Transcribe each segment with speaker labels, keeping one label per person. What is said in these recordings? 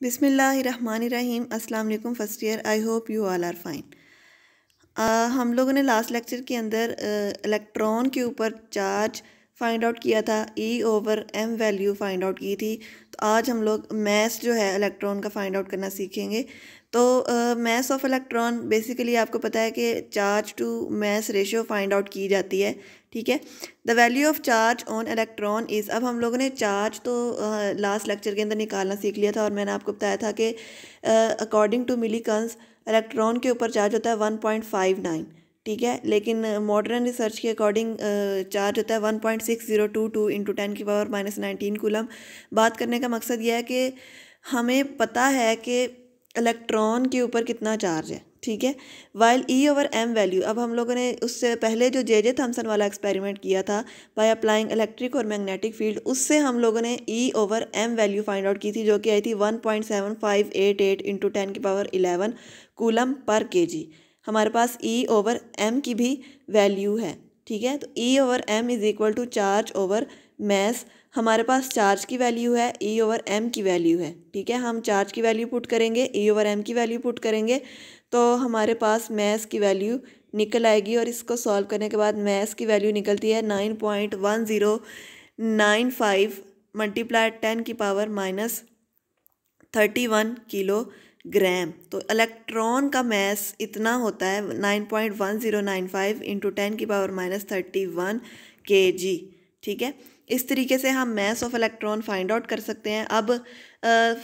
Speaker 1: बिस्मिल्लाहिर्रहमानिर्रहीम। अस्सलाम वालेकुम first year. I hope you all are fine. हम लोगों ने लास्ट लेक्चर के अंदर इलेक्ट्रॉन के ऊपर चार्ज फाइंड आउट किया था, E/m वैल्यू फाइंड आउट की थी। तो आज हम लोग मैस जो है इलेक्ट्रॉन का फाइंड आउट करना सीखेंगे। तो मैस ऑफ इलेक्ट्रॉन बेसिकली आपको पता है कि charge to mass ratio find out की जाती है, ठीक है। The value of charge on electron is, अब हम लोगों ने चार्ज तो लास्ट लेक्चर के अंदर निकालना सीख लिया था और मैंने आपको बताया था कि अकॉर्डिंग टू मिलीकन्स इलेक्ट्रॉन के ऊपर चार्ज होता है 1.59, ठीक है। लेकिन मॉडर्न रिसर्च के अकॉर्डिंग चार्ज होता है 1.6022 इंटू 10⁻⁻19 कूलम। बात करने का मकसद यह है कि हमें पता है कि इलेक्ट्रॉन के ऊपर कितना चार्ज है, ठीक है। वाइल E/m वैल्यू, अब हम लोगों ने उससे पहले जो जे थॉमसन वाला एक्सपेरिमेंट किया था बाय अप्लाइंग इलेक्ट्रिक और मैग्नेटिक फील्ड, उससे हम लोगों ने E/m वैल्यू फाइंड आउट की थी, जो कि आई थी 1.7588 इंटू 10⁻11 कूलम पर kg। हमारे पास E/m की भी वैल्यू है, ठीक है। तो E/m is equal to charge over mass. हमारे पास चार्ज की वैल्यू है, E/m की वैल्यू है, ठीक है। हम चार्ज की वैल्यू पुट करेंगे, E/m की वैल्यू पुट करेंगे, तो हमारे पास मैस की वैल्यू निकल आएगी। और इसको सॉल्व करने के बाद मैस की वैल्यू निकलती है 9.1095 मल्टीप्लाई 10⁻31 किलोग्राम। तो इलेक्ट्रॉन का मैस इतना होता है 9.1095 इंटू 10⁻31 kg, ठीक है। इस तरीके से हम mass of electron find out कर सकते हैं। अब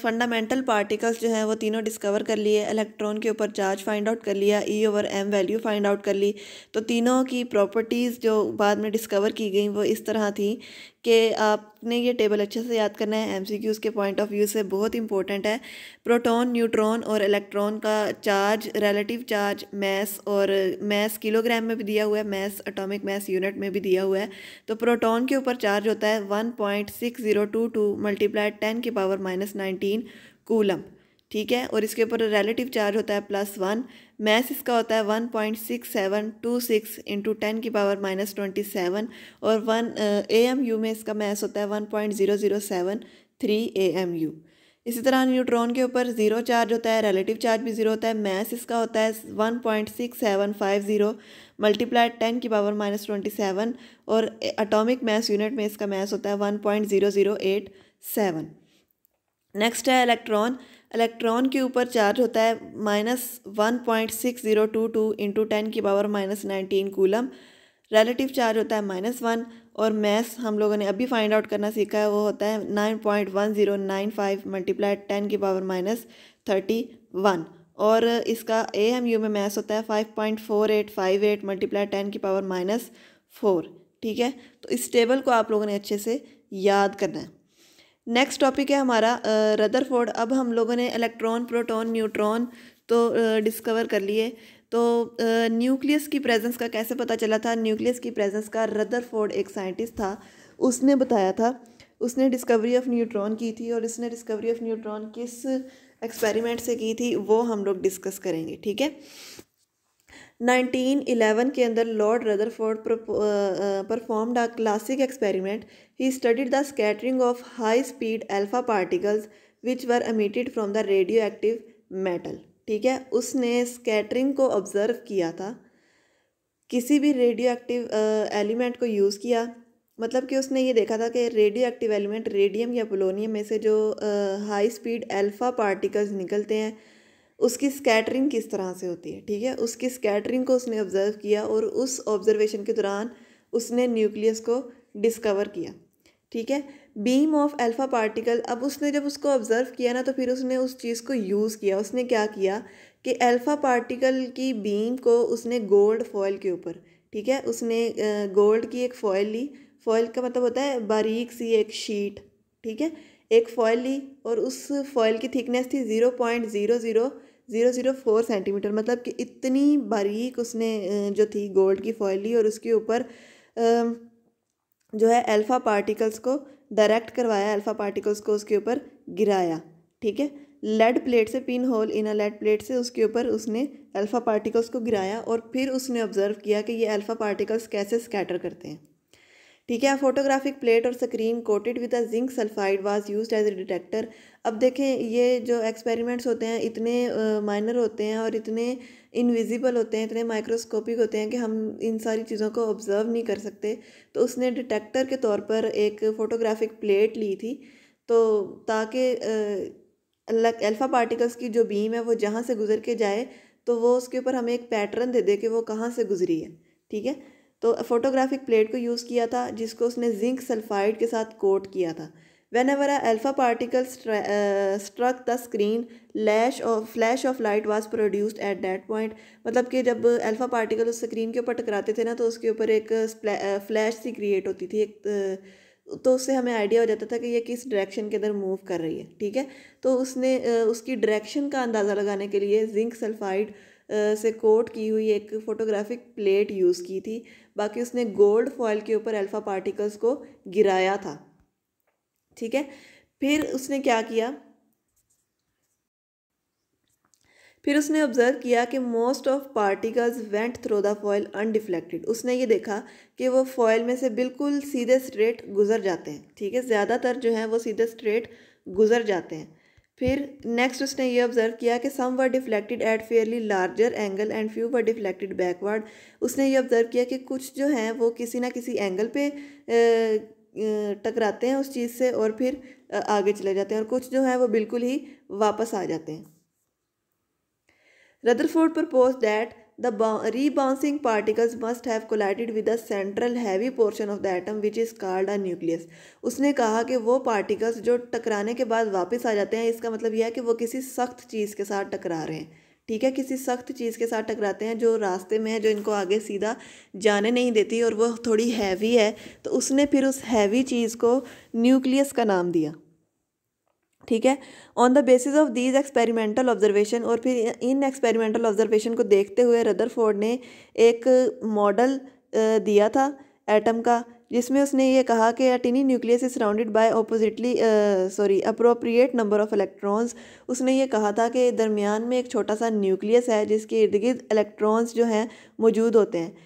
Speaker 1: फंडामेंटल पार्टिकल्स जो हैं वो तीनों डिस्कवर कर लिए, इलेक्ट्रॉन के ऊपर चार्ज फाइंड आउट कर लिया, E/m वैल्यू फाइंड आउट कर ली। तो तीनों की प्रॉपर्टीज़ जो बाद में डिस्कवर की गई वो इस तरह थी कि आपने ये टेबल अच्छे से याद करना है, MCQs के पॉइंट ऑफ व्यू से बहुत इंपॉर्टेंट है। प्रोटॉन, न्यूट्रॉन और इलेक्ट्रॉन का चार्ज, रिलेटिव चार्ज, मैस, और मैस किलोग्राम में भी दिया हुआ है, मैस एटॉमिक मैस यूनिट में भी दिया हुआ है। तो प्रोटॉन के ऊपर चार्ज होता है 1.6022 मल्टीप्लाई 10⁻⁻19 कूलम, ठीक है। और इसके ऊपर रिलेटिव चार्ज होता है +1। मैस इसका होता है 1.6726 इंटू 10⁻⁻27 और 1 AMU में इसका मैस होता है 1.0073 AMU। इसी तरह न्यूट्रॉन के ऊपर ज़ीरो चार्ज होता है, रिलेटिव चार्ज भी ज़ीरो होता है। मैस इसका होता है 1.6750 मल्टीप्लाई 10⁻⁻27 और एटॉमिक मैस यूनिट में इसका मैस होता है 1.0087। नेक्स्ट है इलेक्ट्रॉन। इलेक्ट्रॉन के ऊपर चार्ज होता है -1.6022 इंटू 10⁻⁻19 कूलम। रिलेटिव चार्ज होता है -1 और मैस हम लोगों ने अभी फाइंड आउट करना सीखा है, वो होता है 9.1095 मल्टीप्लाई 10⁻31 और इसका AMU में मैस होता है 5.4858 मल्टीप्लाई 10⁻4, ठीक है। तो इस टेबल को आप लोगों ने अच्छे से याद करना है। नेक्स्ट टॉपिक है हमारा रदरफोर्ड। अब हम लोगों ने इलेक्ट्रॉन, प्रोटॉन, न्यूट्रॉन तो डिस्कवर कर लिए। तो न्यूक्लियस की प्रेजेंस का कैसे पता चला था? न्यूक्लियस की प्रेजेंस का रदरफोर्ड एक साइंटिस्ट था, उसने बताया था। उसने डिस्कवरी ऑफ न्यूट्रॉन की थी और इसने डिस्कवरी ऑफ न्यूट्रॉन किस एक्सपेरिमेंट से की थी वो हम लोग डिस्कस करेंगे, ठीक है। 1911 के अंदर Lord Rutherford performed a classic experiment. He studied the scattering of high speed alpha particles which were emitted from the radio active metal, ठीक है। उसने स्कैटरिंग को ऑब्जर्व किया था, किसी भी रेडियो एक्टिव एलिमेंट को यूज़ किया। मतलब कि उसने ये देखा था कि रेडियो एक्टिव एलिमेंट रेडियम या पोलोनियम में से जो हाई स्पीड अल्फा पार्टिकल्स निकलते हैं उसकी स्कैटरिंग किस तरह से होती है, ठीक है। उसकी स्कैटरिंग को उसने ऑब्जर्व किया और उस ऑब्जर्वेशन के दौरान उसने न्यूक्लियस को डिस्कवर किया, ठीक है। बीम ऑफ अल्फा पार्टिकल, अब उसने जब उसको ऑब्जर्व किया ना तो फिर उसने उस चीज़ को यूज़ किया। उसने क्या किया कि अल्फा पार्टिकल की बीम को उसने गोल्ड फॉयल के ऊपर, ठीक है, उसने गोल्ड की एक फॉयल ली। फॉयल का मतलब होता है बारीक सी एक शीट, ठीक है। एक फॉयल ली और उस फॉयल की थिकनेस थी 0.00004 सेंटीमीटर, मतलब कि इतनी बारीक उसने जो थी गोल्ड की फॉयल ली और उसके ऊपर जो है अल्फ़ा पार्टिकल्स को डायरेक्ट करवाया, अल्फ़ा पार्टिकल्स को उसके ऊपर गिराया, ठीक है। लेड प्लेट से, पिन होल इन अ लेड प्लेट से उसके ऊपर उसने अल्फ़ा पार्टिकल्स को गिराया और फिर उसने ऑब्जर्व किया कि ये अल्फ़ा पार्टिकल्स कैसे स्कैटर करते हैं, ठीक है। फोटोग्राफिक प्लेट और screen coated with a zinc sulphide was used as a detector. अब देखें, ये जो एक्सपेरिमेंट्स होते हैं इतने माइनर होते हैं और इतने इनविजिबल होते हैं, इतने माइक्रोस्कोपिक होते हैं कि हम इन सारी चीज़ों को ऑब्जर्व नहीं कर सकते। तो उसने डिटेक्टर के तौर पर एक फ़ोटोग्राफिक प्लेट ली थी, तो ताकि अल्फ़ा पार्टिकल्स की जो बीम है वो जहाँ से गुजर के जाए तो वो उसके ऊपर हमें एक पैटर्न दे दे कि वो कहाँ से गुजरी है। ठीक है। तो फोटोग्राफिक प्लेट को यूज़ किया था जिसको उसने जिंक सल्फाइड के साथ कोट किया था। Whenever alpha particle struck the screen flash of light was produced at that point. मतलब कि जब अल्फा पार्टिकल उस स्क्रीन के ऊपर टकराते थे ना, तो उसके ऊपर एक फ्लैश सी क्रिएट होती थी, तो उससे हमें आइडिया हो जाता था कि ये किस डायरेक्शन के अंदर मूव कर रही है। ठीक है। तो उसने उसकी डायरेक्शन का अंदाज़ा लगाने के लिए जिंक सल्फाइड से कोट की हुई एक फ़ोटोग्राफिक प्लेट यूज़ की थी। बाकी उसने गोल्ड फॉयल के ऊपर अल्फ़ा पार्टिकल्स को गिराया था। ठीक है। फिर उसने क्या किया, फिर उसने ऑब्जर्व किया कि most of particles went through the foil undeflected. उसने ये देखा कि वो फॉयल में से बिल्कुल सीधे स्ट्रेट गुजर जाते हैं। ठीक है। ज़्यादातर जो हैं वो सीधे स्ट्रेट गुजर जाते हैं। फिर नेक्स्ट उसने ये ऑब्जर्व किया कि some were deflected at fairly larger angle and few were deflected backward. उसने ये ऑब्जर्व किया कि कुछ जो हैं वो किसी ना किसी एंगल पे टकराते हैं उस चीज़ से और फिर आगे चले जाते हैं, और कुछ जो हैं वो बिल्कुल ही वापस आ जाते हैं। Rutherford proposed that the rebouncing particles must have collided with the central heavy portion of the atom which is called a nucleus। उसने कहा कि वो पार्टिकल्स जो टकराने के बाद वापस आ जाते हैं, इसका मतलब यह है कि वो किसी सख्त चीज़ के साथ टकरा रहे हैं। ठीक है। किसी सख्त चीज़ के साथ टकराते हैं जो रास्ते में है, जो इनको आगे सीधा जाने नहीं देती, और वो थोड़ी हैवी है। तो उसने फिर उस हैवी चीज़ को न्यूक्लियस का नाम दिया। ठीक है। On the basis of these experimental observation, और फिर इन एक्सपेरिमेंटल ऑब्जर्वेशन को देखते हुए रदरफोर्ड ने एक मॉडल दिया था एटम का, जिसमें उसने ये कहा कि a tiny nucleus is surrounded by appropriate number of electrons. उसने ये कहा था कि दरमियान में एक छोटा सा न्यूक्लियस है जिसके इर्द गिर्द इलेक्ट्रॉन्स जो हैं मौजूद होते हैं।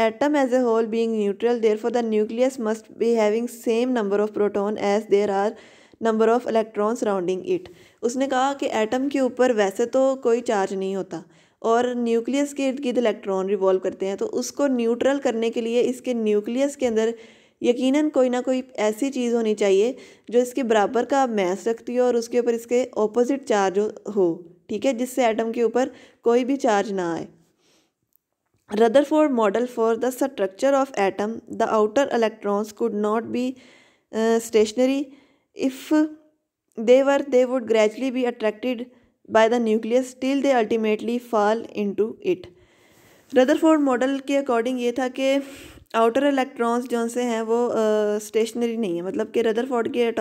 Speaker 1: Atom as a whole being neutral, therefore the nucleus must be having same number of proton as there are number of electron surrounding it. उसने कहा कि एटम के ऊपर वैसे तो कोई चार्ज नहीं होता और न्यूक्लियस के इर्द गिर्द इलेक्ट्रॉन रिवॉल्व करते हैं, तो उसको न्यूट्रल करने के लिए इसके न्यूक्लियस के अंदर यकीनन कोई ना कोई ऐसी चीज़ होनी चाहिए जो इसके बराबर का मैस रखती हो और उसके ऊपर इसके ऑपोजिट चार्ज हो। ठीक है। जिससे एटम के ऊपर कोई भी चार्ज ना आए। Rutherford model for the structure of atom, the outer electrons could not be stationary. If they would gradually be attracted by the nucleus till they ultimately fall into it। Rutherford model के according ये था कि outer electrons जो से हैं वो stationery नहीं है। मतलब कि रदरफोर्ड के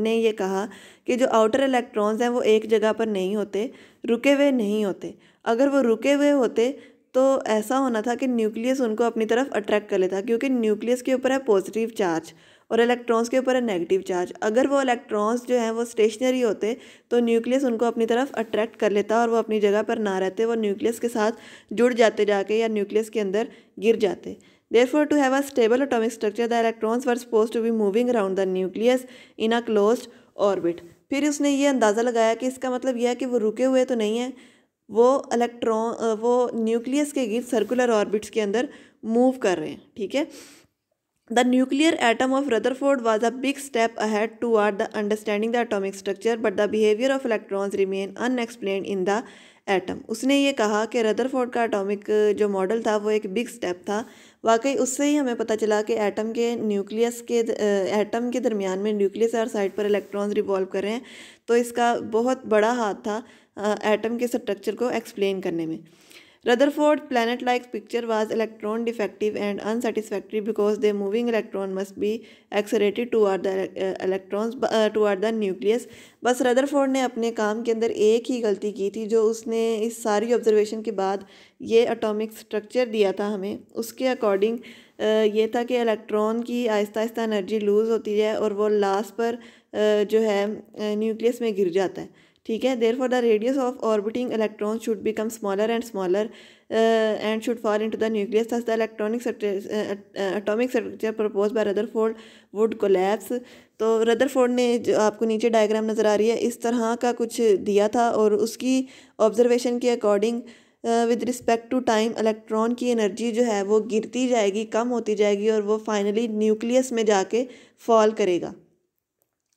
Speaker 1: ने ये कहा कि जो आउटर इलेक्ट्रॉन्स हैं वो एक जगह पर नहीं होते, रुके हुए नहीं होते। अगर वो रुके हुए होते तो ऐसा होना था कि न्यूक्लियस उनको अपनी तरफ अट्रैक्ट कर लेता, क्योंकि न्यूक्लियस के ऊपर है पॉजिटिव चार्ज और इलेक्ट्रॉन्स के ऊपर है नेगेटिव चार्ज। अगर वो इलेक्ट्रॉन्स जो हैं वो स्टेशनरी होते तो न्यूक्लियस उनको अपनी तरफ अट्रैक्ट कर लेता और वो अपनी जगह पर ना रहते, वो न्यूक्लियस के साथ जुड़ जाते जाके या न्यूक्लियस के अंदर गिर जाते। Therefore, to have a stable atomic structure, the electrons were supposed to be moving around the nucleus in a closed orbit। फिर उसने ये अंदाज़ा लगाया कि इसका मतलब यह है कि वो रुके हुए तो नहीं है, वो वो न्यूक्लियस के गिर्द सर्कुलर ऑर्बिट्स के अंदर मूव कर रहे हैं। ठीक है। The nuclear atom of Rutherford was a big step ahead toward the understanding the atomic structure, but the behavior of electrons remain unexplained in the atom। उसने ये कहा कि रदरफोर्ड का एटॉमिक जो मॉडल था वो एक बिग स्टेप था। वाकई उससे ही हमें पता चला कि एटम के दरमियान में न्यूक्लियस और साइड पर इलेक्ट्रॉन्स रिवॉल्व कर रहे हैं, तो इसका बहुत बड़ा हाथ था एटम के स्ट्रक्चर को एक्सप्लेन करने में। Rutherford planet-like picture was electron defective and unsatisfactory because the moving electron must be accelerated toward the toward the nucleus। बस रदरफोर्ड ने अपने काम के अंदर एक ही गलती की थी, जो उसने इस सारी ऑब्जर्वेशन के बाद ये एटॉमिक स्ट्रक्चर दिया था हमें, उसके अकॉर्डिंग ये था कि इलेक्ट्रॉन की आहिस्ता आहिस्ता एनर्जी लूज़ होती है और वो लास्ट पर जो है न्यूक्लियस में गिर जाता है। ठीक है। Therefore the radius of orbiting electron should become smaller and smaller and should fall into the nucleus, thus the electronic atomic structure propose by Rutherford would collapse. तो रदरफोर्ड ने, जो आपको नीचे डायग्राम नज़र आ रही है, इस तरह का कुछ दिया था और उसकी ऑब्जर्वेशन के according with respect to time electron की एनर्जी जो है वो गिरती जाएगी, कम होती जाएगी और वो फाइनली न्यूक्लियस में जाके फॉल करेगा।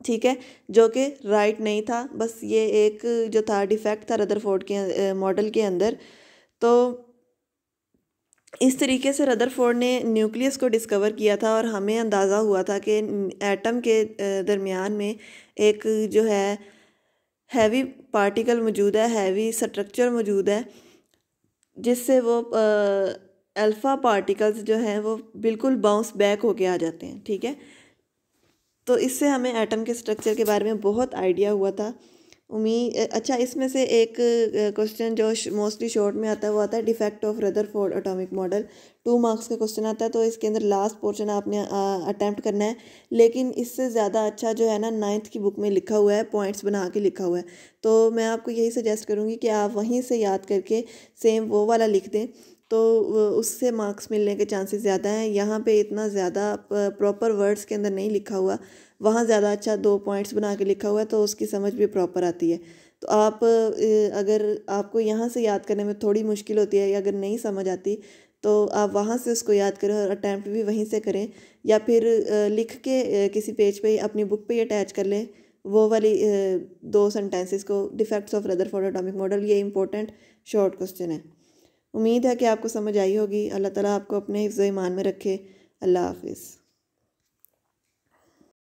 Speaker 1: ठीक है, जो कि राइट नहीं था, बस ये एक जो था डिफेक्ट था रदरफोर्ड के मॉडल के अंदर। तो इस तरीके से रदरफोर्ड ने न्यूक्लियस को डिस्कवर किया था और हमें अंदाज़ा हुआ था कि एटम के दरमियान में एक जो है हैवी पार्टिकल मौजूद है, हैवी स्ट्रक्चर मौजूद है, जिससे वो अल्फ़ा पार्टिकल्स जो हैं वो बिल्कुल बाउंस बैक होके आ जाते हैं। ठीक है, तो इससे हमें एटम के स्ट्रक्चर के बारे में बहुत आइडिया हुआ था। अच्छा, इसमें से एक क्वेश्चन जो मोस्टली शॉर्ट में आता है वो आता है defect of Rutherford atomic model. 2 marks का क्वेश्चन आता है, तो इसके अंदर लास्ट पोर्शन आपने अटैम्प्ट करना है, लेकिन इससे ज़्यादा अच्छा जो है ना 9th की बुक में लिखा हुआ है, पॉइंट्स बना के लिखा हुआ है। तो मैं आपको यही सजेस्ट करूँगी कि आप वहीं से याद करके सेम वो वाला लिख दें, तो उससे मार्क्स मिलने के चांसेस ज़्यादा हैं। यहाँ पे इतना ज़्यादा प्रॉपर वर्ड्स के अंदर नहीं लिखा हुआ, वहाँ ज़्यादा अच्छा 2 पॉइंट्स बना के लिखा हुआ है, तो उसकी समझ भी प्रॉपर आती है। तो आप अगर आपको यहाँ से याद करने में थोड़ी मुश्किल होती है या अगर नहीं समझ आती, तो आप वहाँ से उसको याद करें और अटैम्प्ट भी वहीं से करें, या फिर लिख के किसी पेज पे अपनी बुक पे अटैच कर लें वो वाली 2 सेंटेंसेस को, defects of Rutherford atomic model. ये इंपॉर्टेंट शॉर्ट क्वेश्चन है। उम्मीद है कि आपको समझ आई होगी। अल्लाह ताला आपको अपने हिफ्ज़-ए-ईमान में रखे। अल्लाह हाफिज़।